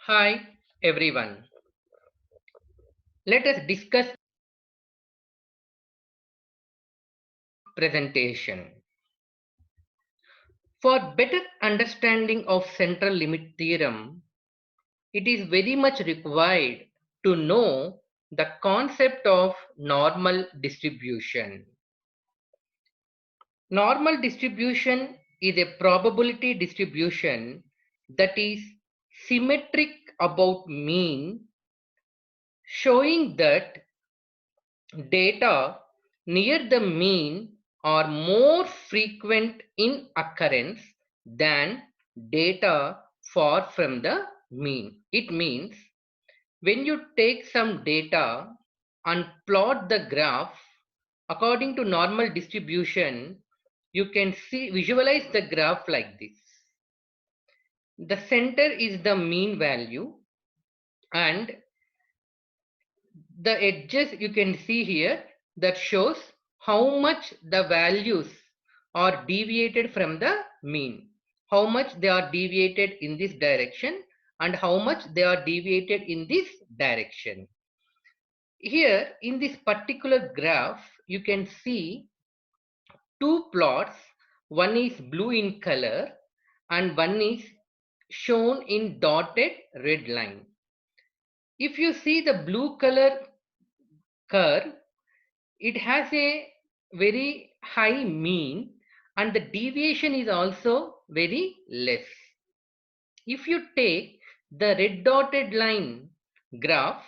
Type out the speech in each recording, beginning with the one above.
Hi everyone. Let us discuss presentation. For better understanding of central limit theorem, it is very much required to know the concept of normal distribution. Normal distribution is a probability distribution that is symmetric about mean, showing that data near the mean are more frequent in occurrence than data far from the mean. It means when you take some data and plot the graph according to normal distribution, you can visualize the graph like this. The center is the mean value and the edges you can see here that shows how much the values are deviated from the mean, how much they are deviated in this direction and how much they are deviated in this direction. Here in this particular graph you can see two plots. One is blue in color and one is shown in dotted red line. If you see the blue color curve, it has a very high mean and the deviation is also very less. If you take the red dotted line graph,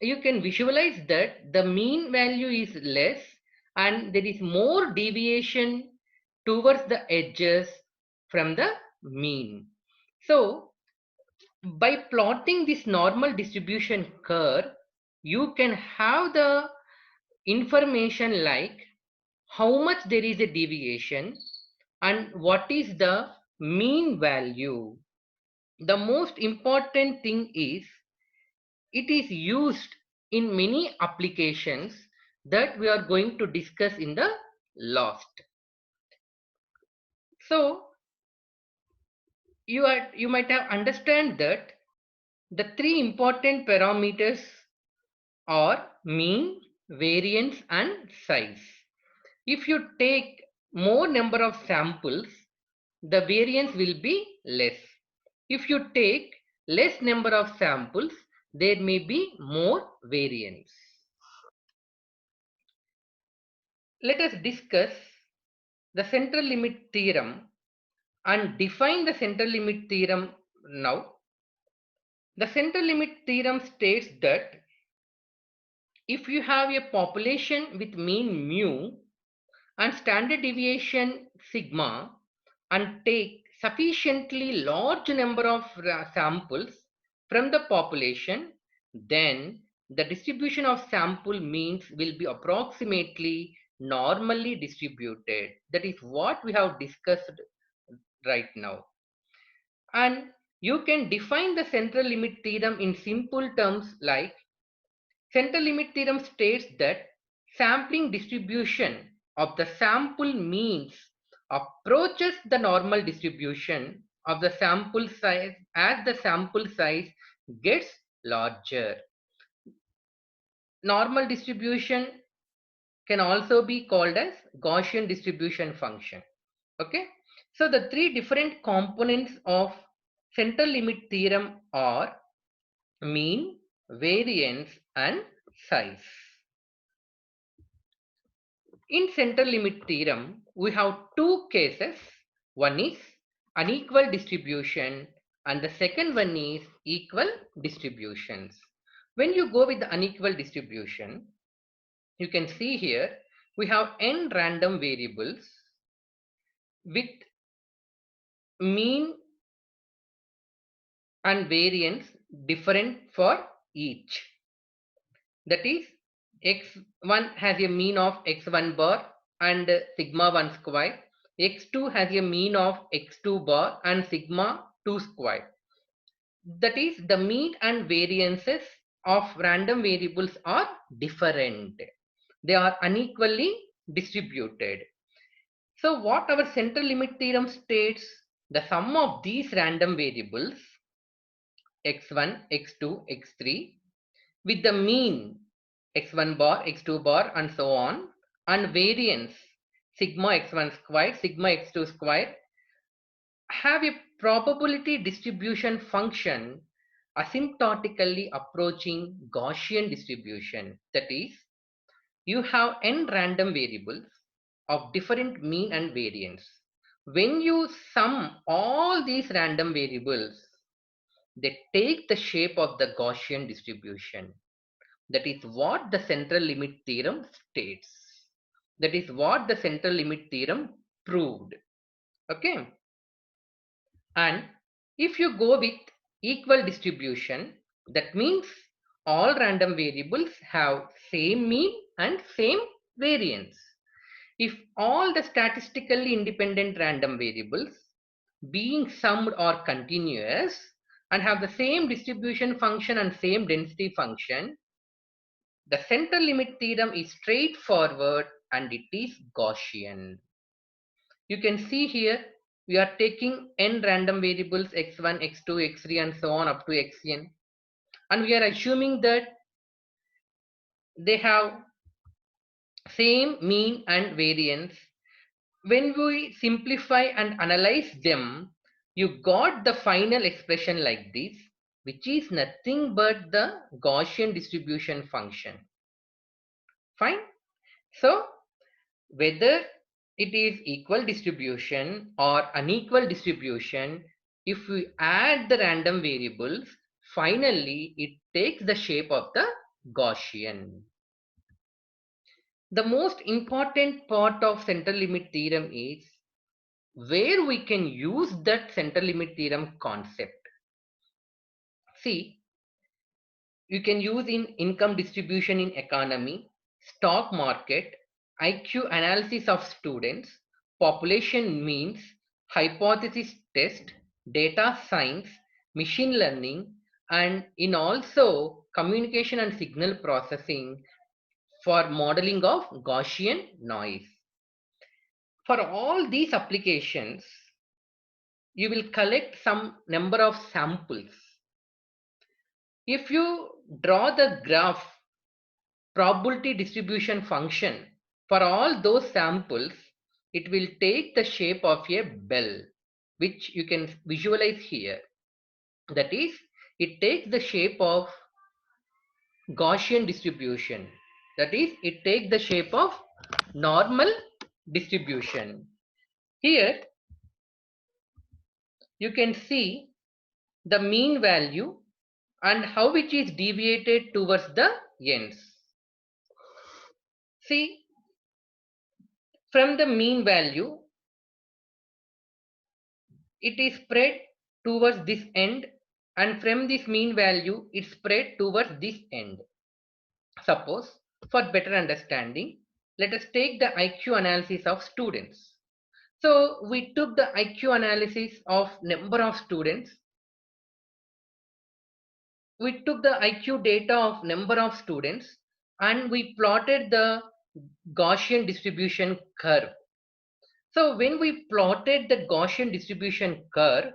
you can visualize that the mean value is less and there is more deviation towards the edges from the mean. So by plotting this normal distribution curve, you can have the information like how much there is a deviation and what is the mean value. The most important thing is it is used in many applications that we are going to discuss in the last. So you might have understand that the three important parameters are mean, variance and size. If you take more number of samples, the variance will be less. If you take less number of samples, there may be more variance. Let us discuss the central limit theorem and define the central limit theorem now. The central limit theorem states that if you have a population with mean mu and standard deviation sigma and take sufficiently large number of samples from the population, then the distribution of sample means will be approximately normally distributed. That is what we have discussed right now. And you can define the central limit theorem in simple terms like central limit theorem states that sampling distribution of the sample means approaches the normal distribution of the sample size as the sample size gets larger. Normal distribution can also be called as Gaussian distribution function. Okay, so the three different components of central limit theorem are mean, variance and size. In central limit theorem, we have two cases. One is unequal distribution and the second one is equal distributions. When you go with the unequal distribution, you can see here we have n random variables with mean and variance different for each. That is, x1 has a mean of x1 bar and sigma 1 square. x2 has a mean of x2 bar and sigma 2 square. That is, the mean and variances of random variables are different. They are unequally distributed. So what our central limit theorem states, the sum of these random variables x1, x2, x3 with the mean x1 bar, x2 bar and so on, and variance sigma x1 squared, sigma x2 squared, have a probability distribution function asymptotically approaching Gaussian distribution. That is, you have n random variables of different mean and variance. When you sum all these random variables, they take the shape of the Gaussian distribution. That is what the central limit theorem states. That is what the central limit theorem proved. Okay. And if you go with equal distribution, that means all random variables have same mean and same variance. If all the statistically independent random variables being summed are continuous and have the same distribution function and same density function, the central limit theorem is straightforward and it is Gaussian. You can see here we are taking n random variables x1, x2, x3 and so on up to xn, and we are assuming that they have same mean and variance. When we simplify and analyze them, you got the final expression like this, which is nothing but the Gaussian distribution function. Fine. So whether it is equal distribution or unequal distribution, if we add the random variables, finally it takes the shape of the Gaussian. The most important part of central limit theorem is where we can use that central limit theorem concept. See, you can use in income distribution in economy, stock market, IQ analysis of students, population means, hypothesis test, data science, machine learning, and in also communication and signal processing for modeling of Gaussian noise. For all these applications, you will collect some number of samples. If you draw the graph probability distribution function for all those samples, it will take the shape of a bell, which you can visualize here. That is, it takes the shape of Gaussian distribution. That is, it takes the shape of normal distribution. Here, you can see the mean value and how it is deviated towards the ends. See, from the mean value, it is spread towards this end, and from this mean value, it spread towards this end. Suppose, for better understanding, let us take the IQ analysis of students. So we took the IQ analysis of number of students. We took the IQ data of number of students and we plotted the Gaussian distribution curve. So when we plotted the Gaussian distribution curve,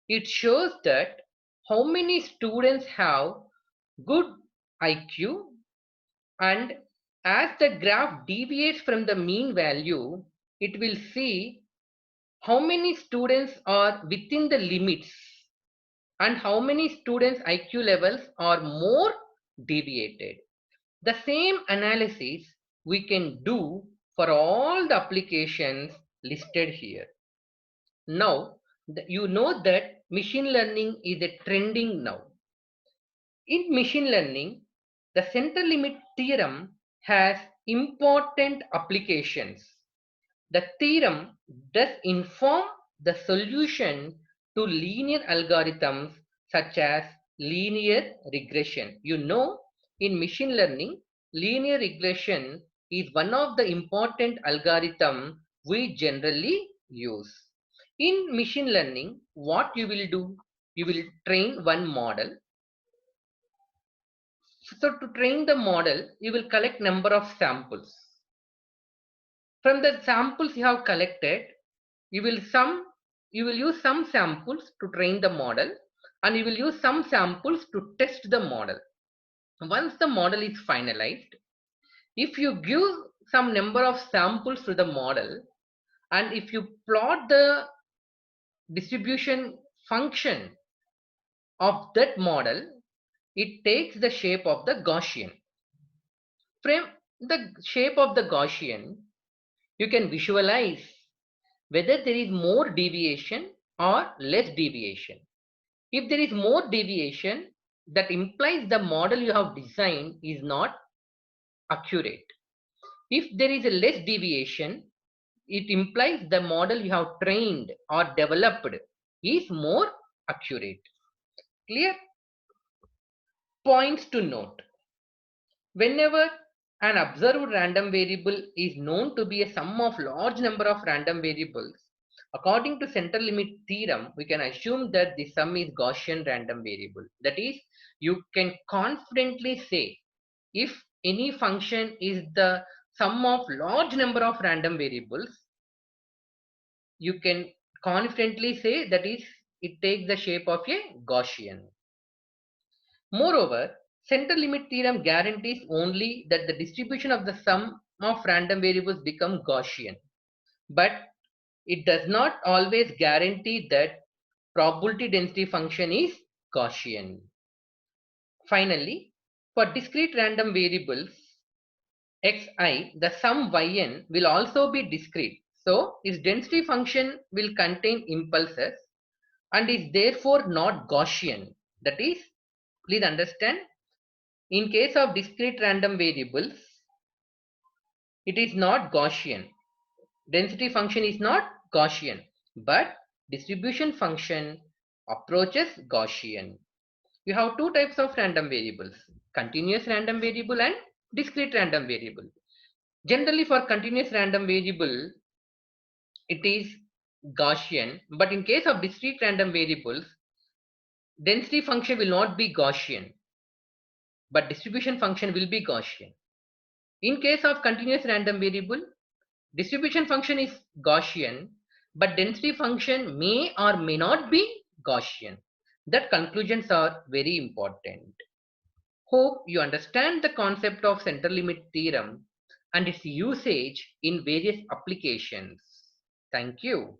it shows that how many students have good IQ, and as the graph deviates from the mean value, it will see how many students are within the limits and how many students' IQ levels are more deviated. The same analysis we can do for all the applications listed here. Now, you know that machine learning is a trending now. In machine learning, the central limit theorem has important applications. The theorem does inform the solution to linear algorithms such as linear regression. You know, in machine learning, linear regression is one of the important algorithms we generally use. In machine learning, what you will do? You will train one model. So to train the model, you will collect number of samples. From the samples you have collected, you will use some samples to train the model, and we will use some samples to test the model. Once the model is finalized, if you give some number of samples to the model and if you plot the distribution function of that model, it takes the shape of the Gaussian. From the shape of the Gaussian, you can visualize whether there is more deviation or less deviation. If there is more deviation, that implies the model you have designed is not accurate. If there is a less deviation, it implies the model you have trained or developed is more accurate. Clear? Points to note. Whenever an observed random variable is known to be a sum of large number of random variables, according to central limit theorem, we can assume that the sum is Gaussian random variable. That is, you can confidently say if any function is the sum of large number of random variables, you can confidently say that is it takes the shape of a Gaussian. Moreover, central limit theorem guarantees only that the distribution of the sum of random variables become Gaussian, but it does not always guarantee that probability density function is Gaussian. Finally, for discrete random variables xi, the sum yn will also be discrete. So, its density function will contain impulses and is therefore not Gaussian. That is, please understand, in case of discrete random variables, it is not Gaussian. Density function is not Gaussian, but distribution function approaches Gaussian. You have two types of random variables, continuous random variable and discrete random variable. Generally for continuous random variable, it is Gaussian, but in case of discrete random variables, density function will not be Gaussian, but distribution function will be Gaussian. In case of continuous random variable, distribution function is Gaussian, but density function may or may not be Gaussian. That conclusions are very important. Hope you understand the concept of central limit theorem and its usage in various applications. Thank you.